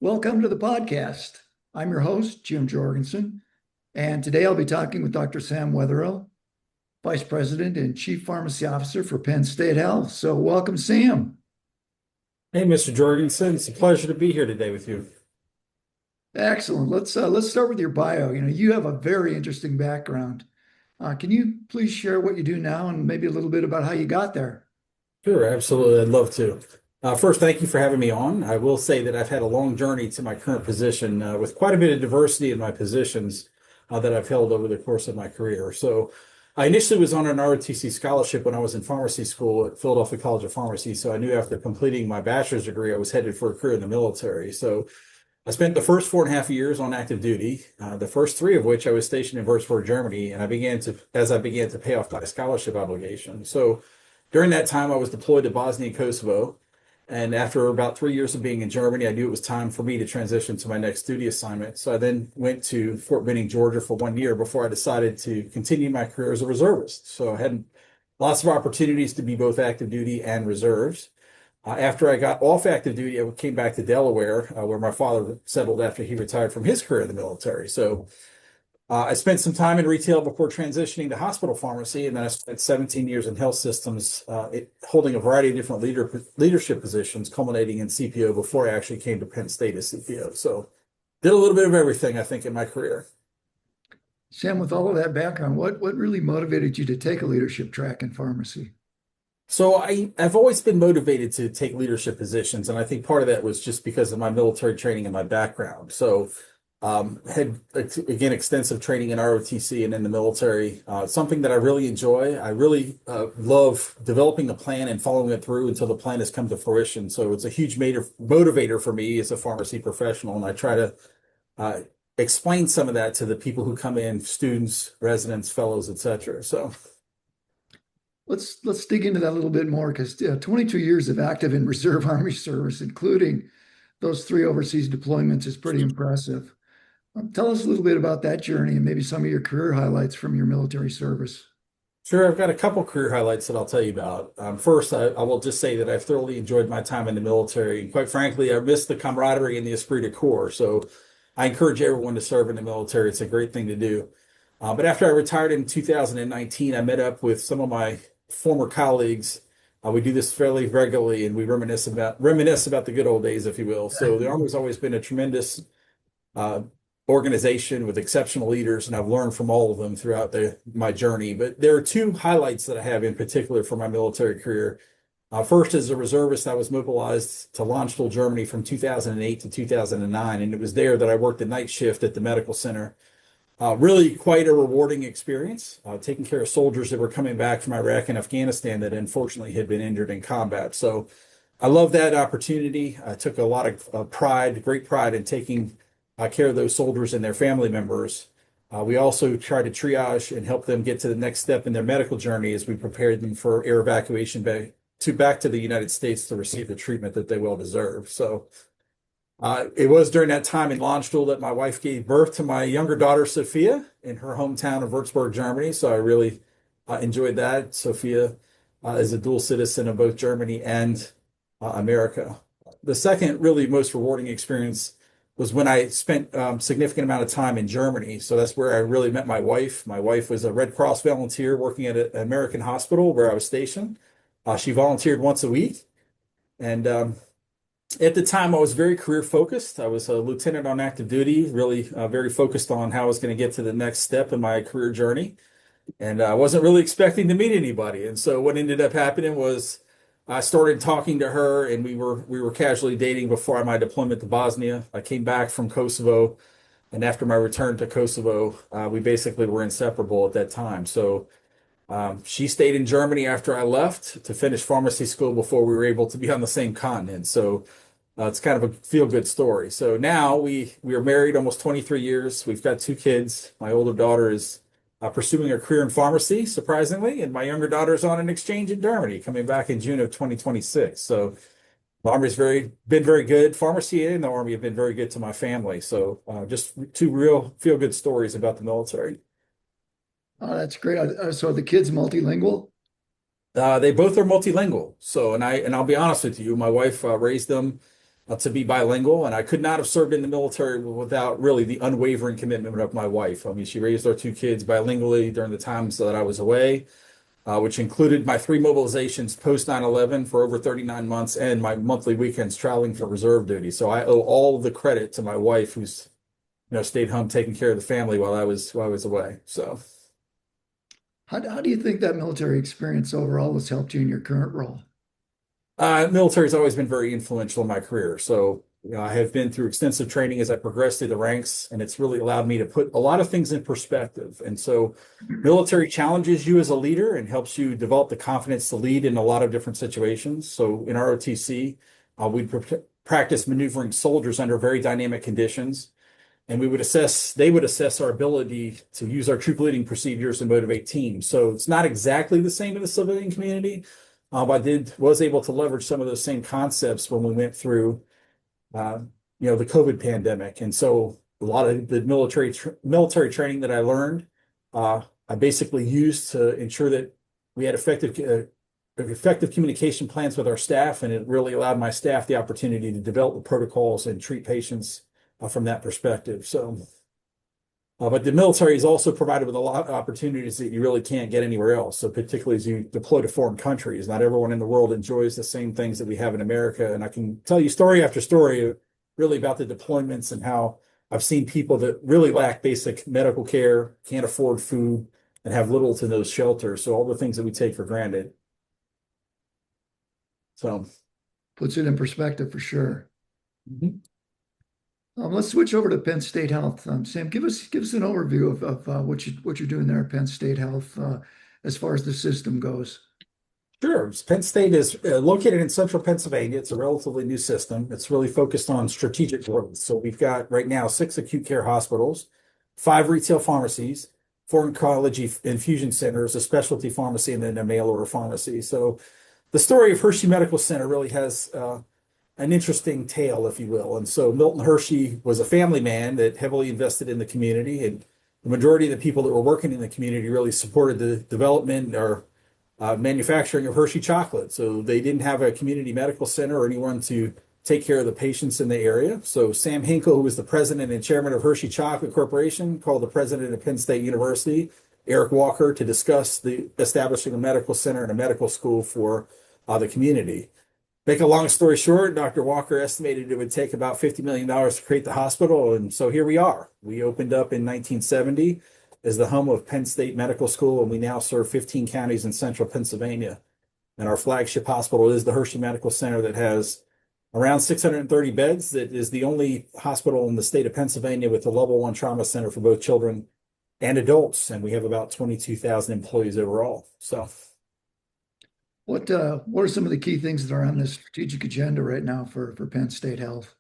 Welcome to the podcast. I'm your host, Jim Jorgenson, and today I'll be talking with Dr. Sam Wetherill, Vice President and Chief Pharmacy Officer for Penn State Health. So welcome, Sam. Hey, Mr. Jorgensen, it's a pleasure to be here today with you. Excellent. Let's start with your bio. You have a very interesting background. Can you please share what you do now and maybe a little bit about how you got there? Sure, absolutely. I'd love to. First, thank you for having me on. I will say that I've had a long journey to my current position with quite a bit of diversity in my positions that I've held over the course of my career. So I initially was on an ROTC scholarship when I was in pharmacy school at Philadelphia College of Pharmacy. So I knew after completing my bachelor's degree, I was headed for a career in the military. So I spent the first 4.5 years on active duty, the first three of which I was stationed in Würzburg, Germany, and as I began to pay off my scholarship obligation. So during that time, I was deployed to Bosnia and Kosovo, and after about 3 years of being in Germany, I knew it was time for me to transition to my next duty assignment. So I then went to Fort Benning, Georgia, for 1 year before I decided to continue my career as a reservist. So I had lots of opportunities to be both active duty and reserves. After I got off active duty, I came back to Delaware, where my father settled after he retired from his career in the military. So I spent some time in retail before transitioning to hospital pharmacy, and then I spent 17 years in health systems, holding a variety of different leadership positions, culminating in CPO before I actually came to Penn State as CPO. So did a little bit of everything, I think, in my career. Sam, with all of that background, what really motivated you to take a leadership track in pharmacy? So I've always been motivated to take leadership positions, and I think part of that was just because of my military training and my background. So had again extensive training in ROTC and in the military. Something that I really enjoy. I really love developing a plan and following it through until the plan has come to fruition. So it's a huge motivator for me as a pharmacy professional, and I try to explain some of that to the people who come in, students, residents, fellows, etc. So. Let's dig into that a little bit more because 22 years of active and reserve Army service, including those three overseas deployments, is pretty impressive. Tell us a little bit about that journey and maybe some of your career highlights from your military service. Sure, I've got a couple career highlights that I'll tell you about. First, I will just say that I've thoroughly enjoyed my time in the military. And quite frankly, I miss the camaraderie and the esprit de corps. So I encourage everyone to serve in the military. It's a great thing to do. But after I retired in 2019, I met up with some of my former colleagues. We do this fairly regularly, and we reminisce about the good old days, if you will. So the Army's always been a tremendous uh, organization with exceptional leaders, and I've learned from all of them throughout my journey. But there are two highlights that I have in particular for my military career. First, as a reservist, I was mobilized to Landstuhl, Germany from 2008 to 2009, and it was there that I worked the night shift at the medical center. Really quite a rewarding experience, taking care of soldiers that were coming back from Iraq and Afghanistan that unfortunately had been injured in combat. So I love that opportunity. I took a lot of great pride in taking care of those soldiers and their family members. We also try to triage and help them get to the next step in their medical journey as we prepared them for air evacuation back to the United States to receive the treatment that they well deserve. So it was during that time in Landstuhl that my wife gave birth to my younger daughter, Sophia, in her hometown of Würzburg, Germany. So I really enjoyed that. Sophia is a dual citizen of both Germany and America. The second really most rewarding experience was when I spent significant amount of time in Germany. So that's where I really met my wife. My wife was a Red Cross volunteer working at an American hospital where I was stationed. She volunteered once a week. And at the time, I was very career focused. I was a lieutenant on active duty, really very focused on how I was going to get to the next step in my career journey. And I wasn't really expecting to meet anybody. And so what ended up happening was I started talking to her, and we were casually dating before my deployment to Bosnia. I came back from Kosovo, and after my return to Kosovo, we basically were inseparable at that time. So she stayed in Germany after I left to finish pharmacy school before we were able to be on the same continent. So it's kind of a feel-good story. So now we are married almost 23 years. We've got two kids. My older daughter is pursuing a career in pharmacy, surprisingly, and my younger daughter is on an exchange in Germany, coming back in June of 2026. So the Army's been very good. Pharmacy and the Army have been very good to my family. So just two real feel-good stories about the military. Oh, that's great. So are the kids multilingual? They both are multilingual. So, and I'll be honest with you, my wife raised them to be bilingual, and I could not have served in the military without really the unwavering commitment of my wife. I mean, she raised our two kids bilingually during the times that I was away, which included my three mobilizations post 9/11 for over 39 months and my monthly weekends traveling for reserve duty. So I owe all the credit to my wife, who's stayed home taking care of the family while I was away. So How do you think that military experience overall has helped you in your current role? military has always been very influential in my career. So, I have been through extensive training as I progressed through the ranks, and it's really allowed me to put a lot of things in perspective. And so, military challenges you as a leader and helps you develop the confidence to lead in a lot of different situations. So, in ROTC, we practice maneuvering soldiers under very dynamic conditions, and they would assess our ability to use our troop leading procedures and motivate teams. So, it's not exactly the same in the civilian community. Was able to leverage some of those same concepts when we went through, uh, the COVID pandemic. And so a lot of the military training that I learned, I basically used to ensure that we had effective communication plans with our staff, and it really allowed my staff the opportunity to develop the protocols and treat patients from that perspective. So. But the military is also provided with a lot of opportunities that you really can't get anywhere else. So particularly as you deploy to foreign countries, not everyone in the world enjoys the same things that we have in America. And I can tell you story after story really about the deployments and how I've seen people that really lack basic medical care, can't afford food, and have little to no shelter. So all the things that we take for granted. So. Puts it in perspective for sure. Mhm. Let's switch over to Penn State Health. Sam, give us an overview of what you're doing there at Penn State Health as far as the system goes. Sure. Penn State is located in central Pennsylvania. It's a relatively new system. It's really focused on strategic growth. So we've got right now 6 acute care hospitals, 5 retail pharmacies, 4 oncology infusion centers, a specialty pharmacy, and then a mail order pharmacy. So the story of Hershey Medical Center really has an interesting tale, if you will. And so Milton Hershey was a family man that heavily invested in the community, and the majority of the people that were working in the community really supported the development or manufacturing of Hershey chocolate. So they didn't have a community medical center or anyone to take care of the patients in the area. So Sam Hinkle, who was the president and chairman of Hershey Chocolate Corporation, called the president of Penn State University, Eric Walker, to discuss the establishing a medical center and a medical school for the community. Make a long story short, Dr. Walker estimated it would take about $50 million to create the hospital. And so here we are. We opened up in 1970 as the home of Penn State Medical School, and we now serve 15 counties in central Pennsylvania. And our flagship hospital is the Hershey Medical Center that has around 630 beds. That is the only hospital in the state of Pennsylvania with a level 1 trauma center for both children and adults. And we have about 22,000 employees overall. So. What are some of the key things that are on this strategic agenda right now for Penn State Health?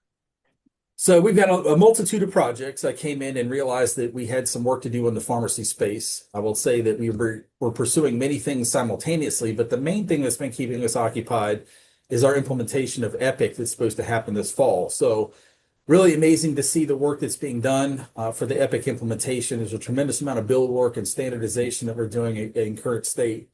So we've got a multitude of projects. I came in and realized that we had some work to do in the pharmacy space. I will say that we're pursuing many things simultaneously, but the main thing that's been keeping us occupied is our implementation of Epic that's supposed to happen this fall. So really amazing to see the work that's being done for the Epic implementation. There's a tremendous amount of build work and standardization that we're doing in current state.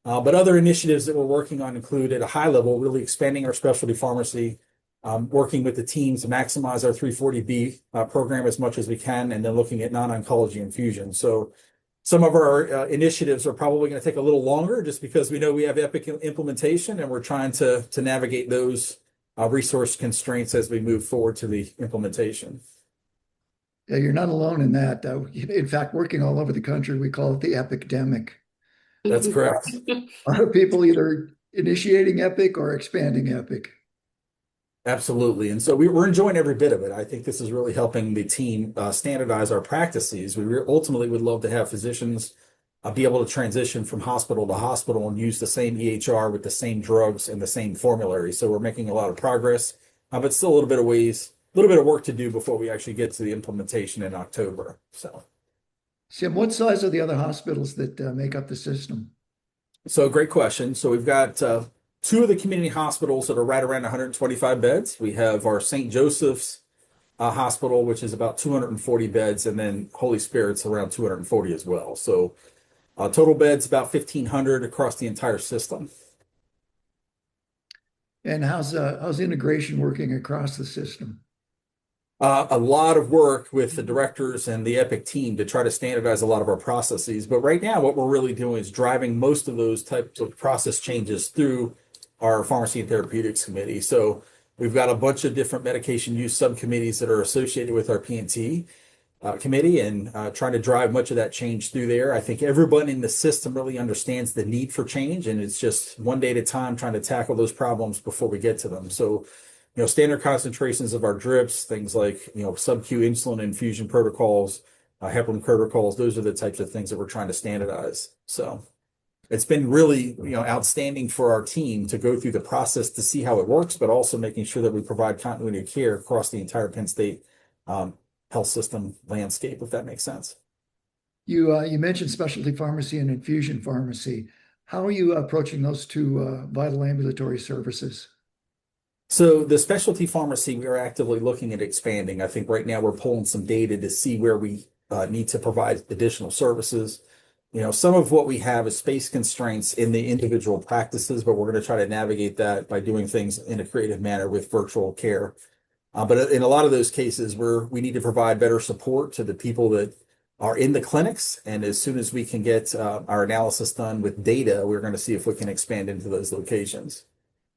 But other initiatives that we're working on include, at a high level, really expanding our specialty pharmacy, working with the teams to maximize our 340B program as much as we can, and then looking at non-oncology infusion. So some of our initiatives are probably going to take a little longer just because we know we have Epic implementation, and we're trying to navigate those resource constraints as we move forward to the implementation. Yeah, you're not alone in that. In fact, working all over the country, we call it the epidemic. That's correct. A lot of people either initiating Epic or expanding Epic. Absolutely. And so we're enjoying every bit of it. I think this is really helping the team standardize our practices. We ultimately would love to have physicians be able to transition from hospital to hospital and use the same EHR with the same drugs and the same formulary. So we're making a lot of progress, but still a little bit of work to do before we actually get to the implementation in October. So. Sam, what size are the other hospitals that make up the system? So great question. So we've got 2 of the community hospitals that are right around 125 beds. We have our St. Joseph's Hospital, which is about 240 beds, and then Holy Spirit's around 240 as well. So total beds about 1,500 across the entire system. And how's integration working across the system? A lot of work with the directors and the Epic team to try to standardize a lot of our processes. But right now, what we're really doing is driving most of those types of process changes through our Pharmacy and Therapeutics Committee. So we've got a bunch of different medication use subcommittees that are associated with our P&T committee and trying to drive much of that change through there. I think everyone in the system really understands the need for change, and it's just one day at a time trying to tackle those problems before we get to them. So standard concentrations of our drips, things like, sub-Q insulin infusion protocols, heparin protocols, those are the types of things that we're trying to standardize. So it's been really, outstanding for our team to go through the process to see how it works, but also making sure that we provide continuity of care across the entire Penn State health system landscape, if that makes sense. You mentioned specialty pharmacy and infusion pharmacy. How are you approaching those two vital ambulatory services? So the specialty pharmacy, we are actively looking at expanding. I think right now we're pulling some data to see where we need to provide additional services. Some of what we have is space constraints in the individual practices, but we're going to try to navigate that by doing things in a creative manner with virtual care. But in a lot of those cases, we need to provide better support to the people that are in the clinics. And as soon as we can get our analysis done with data, we're going to see if we can expand into those locations.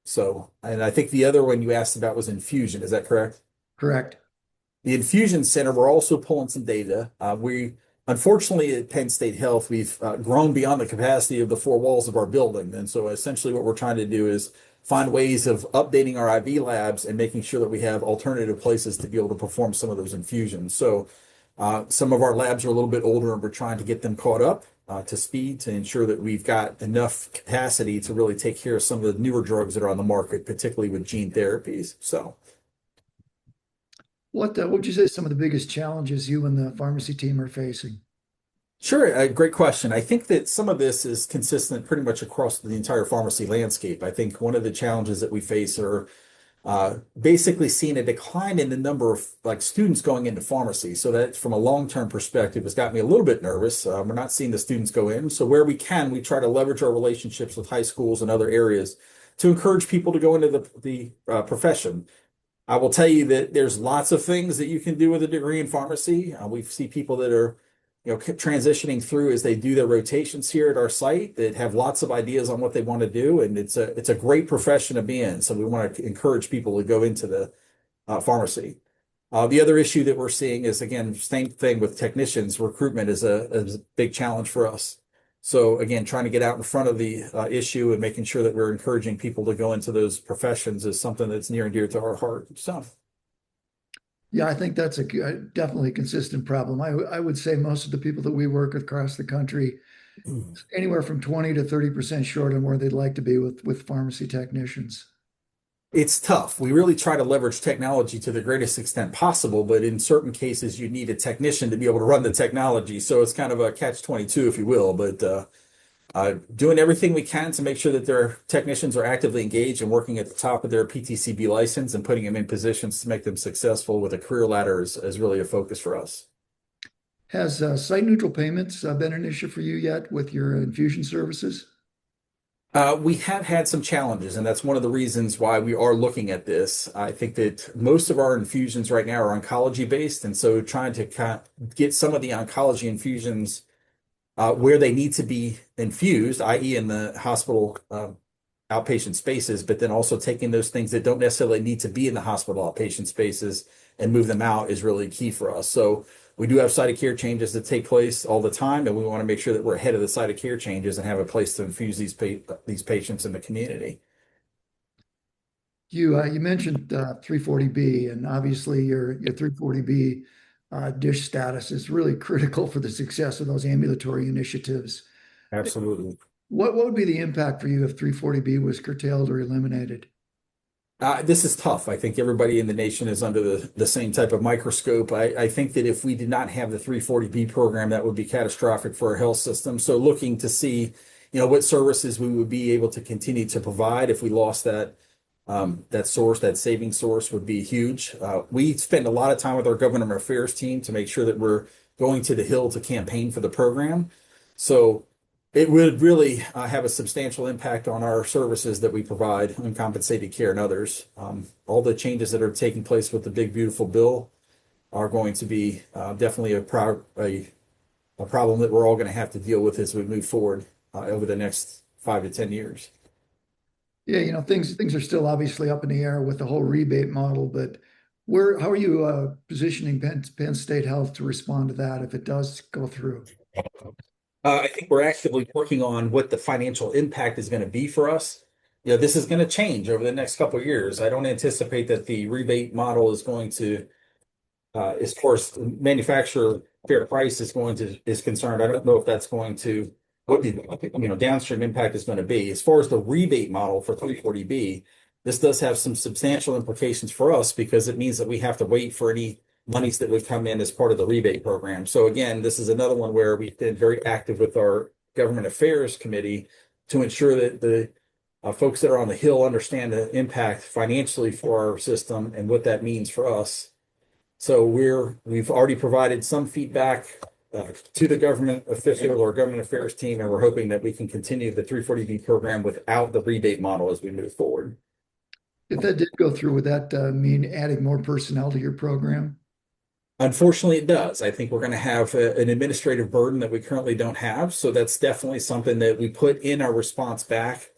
So, and I think the other one you asked about was infusion. Is that correct? Correct. The infusion center, we're also pulling some data. Unfortunately, at Penn State Health, we've grown beyond the capacity of the four walls of our building. And so essentially what we're trying to do is find ways of updating our IV labs and making sure that we have alternative places to be able to perform some of those infusions. So some of our labs are a little bit older and we're trying to get them caught up to speed to ensure that we've got enough capacity to really take care of some of the newer drugs that are on the market, particularly with gene therapies. So, What would you say some of the biggest challenges you and the pharmacy team are facing? sure, great question. I think that some of this is consistent pretty much across the entire pharmacy landscape. I think one of the challenges that we face are basically seeing a decline in the number of students going into pharmacy. So that from a long-term perspective has got me a little bit nervous. We're not seeing the students go in. So where we can, we try to leverage our relationships with high schools and other areas to encourage people to go into the profession. I will tell you that there's lots of things that you can do with a degree in pharmacy. We see people that are transitioning through as they do their rotations here at our site that have lots of ideas on what they want to do. And it's a great profession to be in. So we want to encourage people to go into the pharmacy. The other issue that we're seeing is, again, same thing with technicians. Recruitment is a big challenge for us. So again, trying to get out in front of the issue and making sure that we're encouraging people to go into those professions is something that's near and dear to our heart. So. Yeah, I think that's definitely a consistent problem. I would say most of the people that we work with across the country, anywhere from 20 to 30% short on where they'd like to be with pharmacy technicians. It's tough. We really try to leverage technology to the greatest extent possible, but in certain cases, you need a technician to be able to run the technology. So it's kind of a catch-22, if you will. But doing everything we can to make sure that their technicians are actively engaged and working at the top of their PTCB license and putting them in positions to make them successful with a career ladder is really a focus for us. Has site neutral payments been an issue for you yet with your infusion services? We have had some challenges, and that's one of the reasons why we are looking at this. I think that most of our infusions right now are oncology based, and so trying to get some of the oncology infusions where they need to be infused, i.e., in the hospital outpatient spaces, but then also taking those things that don't necessarily need to be in the hospital outpatient spaces and move them out is really key for us. So we do have site of care changes that take place all the time, and we want to make sure that we're ahead of the site of care changes and have a place to infuse these patients in the community. You mentioned 340B, and obviously your 340B dish status is really critical for the success of those ambulatory initiatives. Absolutely. What would be the impact for you if 340B was curtailed or eliminated? This is tough. I think everybody in the nation is under the same type of microscope. I think that if we did not have the 340B program, that would be catastrophic for our health system. So looking to see, what services we would be able to continue to provide if we lost that source, that saving source would be huge. We spend a lot of time with our government affairs team to make sure that we're going to the Hill to campaign for the program. So It would really have a substantial impact on our services that we provide, uncompensated care and others. All the changes that are taking place with the big, beautiful bill are going to be definitely a problem that we're all going to have to deal with as we move forward over the next 5 to 10 years. Yeah, things are still obviously up in the air with the whole rebate model, but how are you positioning Penn State Health to respond to that if it does go through? I think we're actively working on what the financial impact is going to be for us. This is going to change over the next couple of years. I don't anticipate that the rebate model is going to, as far as manufacturer fair price is concerned. I don't know if that's going to what the downstream impact is going to be. As far as the rebate model for 340B, this does have some substantial implications for us because it means that we have to wait for any monies that would come in as part of the rebate program. So again, this is another one where we've been very active with our government affairs committee to ensure that the folks that are on the Hill understand the impact financially for our system and what that means for us. So we've already provided some feedback to the government official or government affairs team, and we're hoping that we can continue the 340B program without the rebate model as we move forward. If that did go through, would that mean adding more personnel to your program? Unfortunately, it does. I think we're going to have an administrative burden that we currently don't have. So that's definitely something that we put in our response back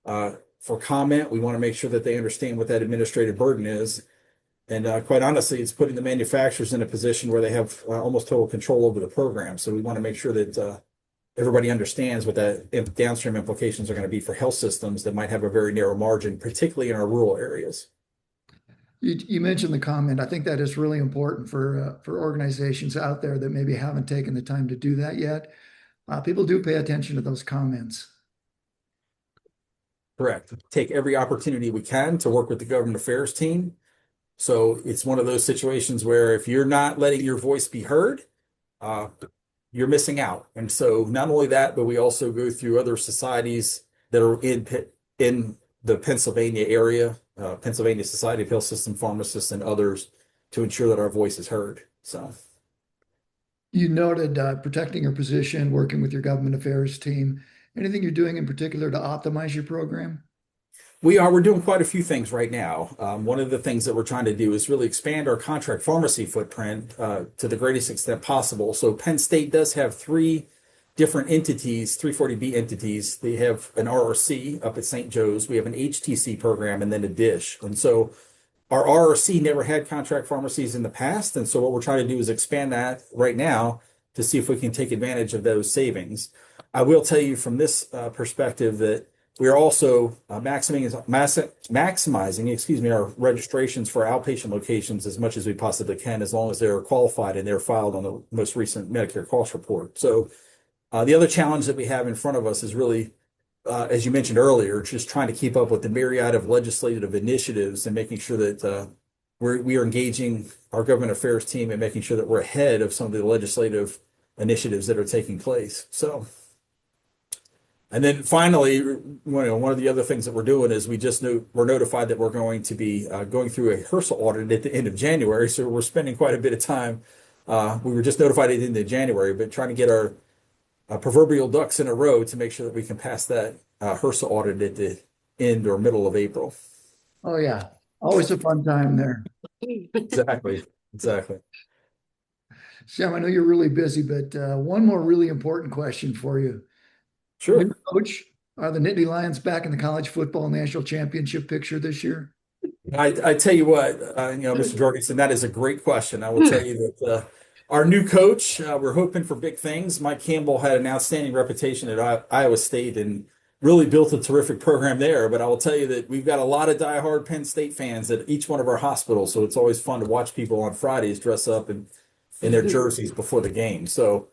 for comment. We want to make sure that they understand what that administrative burden is. And quite honestly, it's putting the manufacturers in a position where they have almost total control over the program. So we want to make sure that everybody understands what that downstream implications are going to be for health systems that might have a very narrow margin, particularly in our rural areas. You mentioned the comment. I think that is really important for organizations out there that maybe haven't taken the time to do that yet. People do pay attention to those comments. Correct. Take every opportunity we can to work with the government affairs team. So it's one of those situations where if you're not letting your voice be heard, you're missing out. And so not only that, but we also go through other societies that are in the Pennsylvania area, Pennsylvania Society of Health System Pharmacists and others to ensure that our voice is heard. So you noted protecting your position, working with your government affairs team. Anything you're doing in particular to optimize your program? We're doing quite a few things right now. One of the things that we're trying to do is really expand our contract pharmacy footprint to the greatest extent possible. So Penn State does have three different entities, 340B entities. They have an RRC up at St. Joe's. We have an HTC program and then a DISH. And so our RRC never had contract pharmacies in the past. And so what we're trying to do is expand that right now to see if we can take advantage of those savings. I will tell you from this perspective that we are also maximizing, our registrations for outpatient locations as much as we possibly can, as long as they're qualified and they're filed on the most recent Medicare cost report. So the other challenge that we have in front of us is really, as you mentioned earlier, just trying to keep up with the myriad of legislative initiatives and making sure that we are engaging our government affairs team and making sure that we're ahead of some of the legislative initiatives that are taking place. So. And then finally, one of the other things that we're doing is we're notified that we're going to be going through a HRSA audit at the end of January. So we're spending quite a bit of time. We were just notified at the end of January, but trying to get our proverbial ducks in a row to make sure that we can pass that HRSA audit at the end or middle of April. Oh, yeah. Always a fun time there. Exactly. Sam, I know you're really busy, but one more really important question for you. Sure. New coach, are the Nittany Lions back in the college football national championship picture this year? I tell you what, Mr. Jorgenson, that is a great question. I will tell you that our new coach, we're hoping for big things. Mike Campbell had an outstanding reputation at Iowa State and really built a terrific program there. But I will tell you that we've got a lot of diehard Penn State fans at each one of our hospitals. So it's always fun to watch people on Fridays dress up in their jerseys before the game. So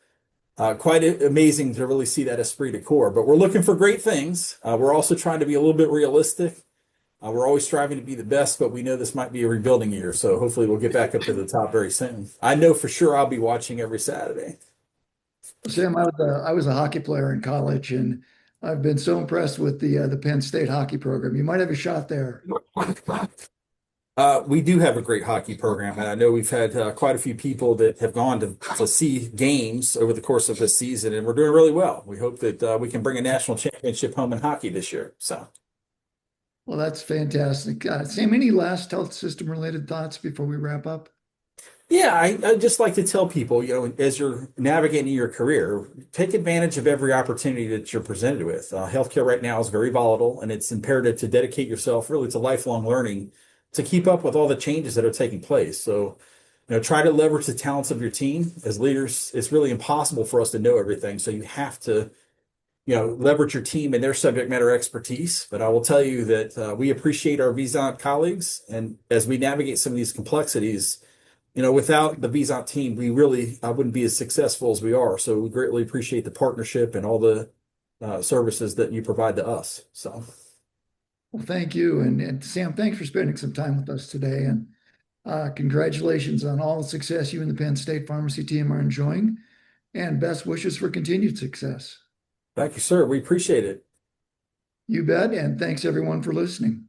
quite amazing to really see that esprit de corps. But we're looking for great things. We're also trying to be a little bit realistic. We're always striving to be the best, but we know this might be a rebuilding year. So hopefully we'll get back up to the top very soon. I know for sure I'll be watching every Saturday. Sam, I was a hockey player in college, and I've been so impressed with the Penn State hockey program. You might have a shot there. We do have a great hockey program, and I know we've had quite a few people that have gone to see games over the course of this season, and we're doing really well. We hope that we can bring a national championship home in hockey this year. So, Well, that's fantastic. Sam, any last health system related thoughts before we wrap up? yeah, I just like to tell people, as you're navigating your career, take advantage of every opportunity that you're presented with. Healthcare right now is very volatile, and it's imperative to dedicate yourself really to lifelong learning to keep up with all the changes that are taking place. So, try to leverage the talents of your team. As leaders, it's really impossible for us to know everything. So you have to, leverage your team and their subject matter expertise. But I will tell you that we appreciate our Visant colleagues. And as we navigate some of these complexities, without the Visant team, we really wouldn't be as successful as we are. So we greatly appreciate the partnership and all the services that you provide to us. So, Well, thank you. And Sam, thanks for spending some time with us today. And congratulations on all the success you and the Penn State Pharmacy team are enjoying. And best wishes for continued success. thank you, sir. We appreciate it. You bet. And thanks everyone for listening.